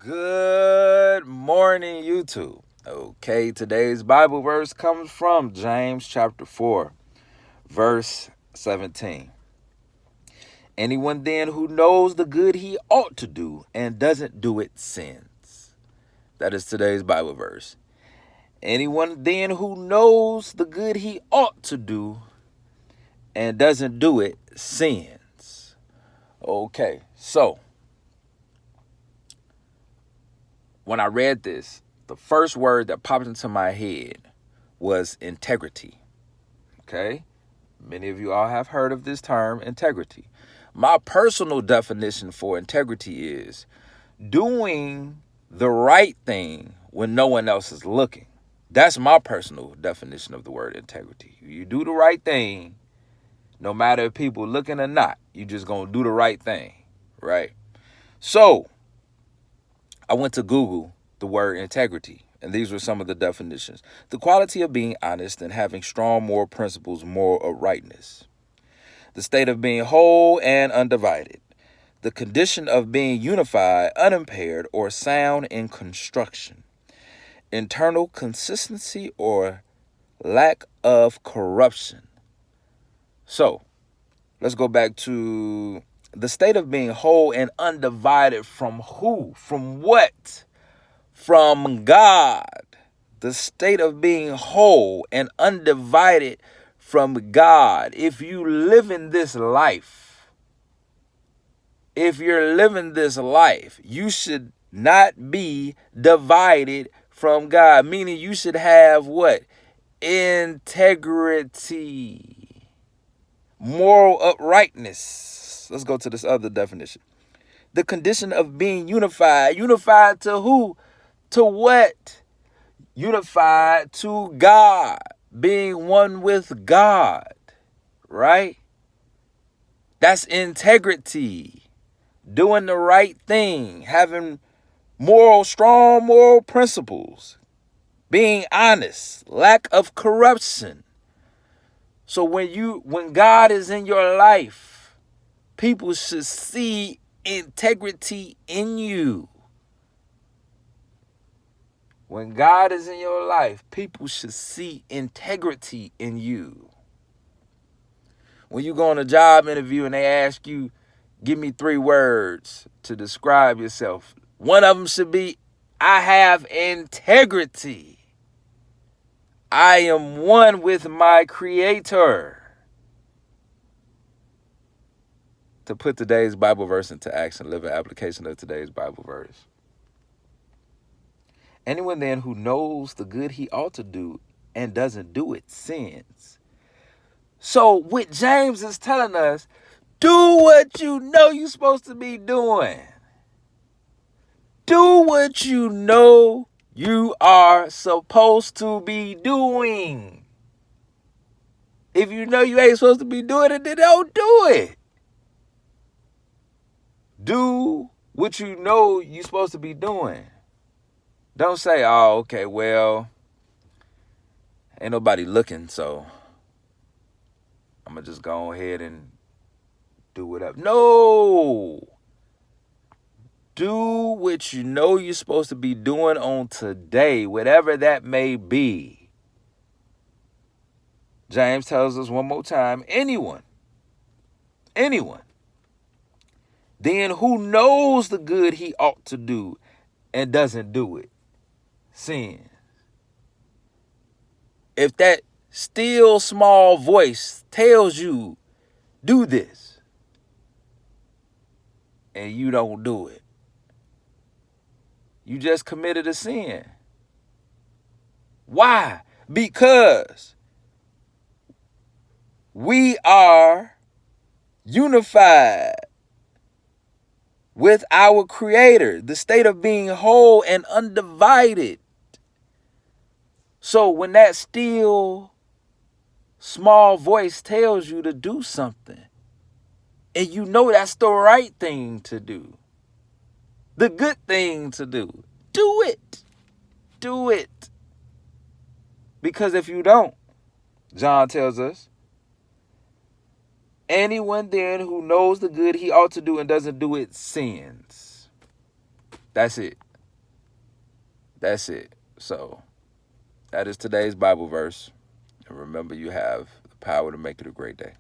Good morning, YouTube. Okay, today's Bible verse comes from James chapter 4, verse 17. Anyone then who knows the good he ought to do and doesn't do it sins. That is today's Bible verse. Anyone then who knows the good he ought to do and doesn't do it sins. Okay, so when I read this, the first word that popped into my head was integrity. Okay? Many of you all have heard of this term, integrity. My personal definition for integrity is doing the right thing when no one else is looking. That's my personal definition of the word integrity. You do the right thing, no matter if people are looking or not. You just gonna do the right thing, right? So, I went to Google the word integrity, and these were some of the definitions. The quality of being honest and having strong moral principles, moral uprightness. The state of being whole and undivided. The condition of being unified, unimpaired, or sound in construction. Internal consistency or lack of corruption. So, let's go back to the state of being whole and undivided from who? From what? From God. The state of being whole and undivided from God. If you live in this life, you should not be divided from God. Meaning you should have what? Integrity. Moral uprightness. Let's go to this other definition. The condition of being unified. Unified to who? To what? Unified to God. Being one with God. Right? That's integrity. Doing the right thing. Having strong moral principles. Being honest. Lack of corruption. So when God is in your life, people should see integrity in you. When God is in your life, people should see integrity in you. When you go on a job interview and they ask you, give me 3 words to describe yourself. One of them should be, I have integrity. I am one with my Creator. To put today's Bible verse into action, live an application of today's Bible verse. Anyone then who knows the good he ought to do and doesn't do it sins. So what James is telling us, do what you know you're supposed to be doing. Do what you know you are supposed to be doing. If you know you ain't supposed to be doing it, then don't do it. Do what you know you're supposed to be doing. Don't say, oh, okay, well, ain't nobody looking, so I'm going to just go ahead and do whatever. No. Do what you know you're supposed to be doing on today, whatever that may be. James tells us one more time, anyone, then who knows the good he ought to do and doesn't do it, sins. If that still small voice tells you, do this, and you don't do it, you just committed a sin. Why? Because we are unified with our Creator, the state of being whole and undivided. So when that still small voice tells you to do something, and you know that's the right thing to do, the good thing to do, do it. Do it. Because if you don't, John tells us, anyone then who knows the good he ought to do and doesn't do it sins. That's it. That's it. So that is today's Bible verse. And remember, you have the power to make it a great day.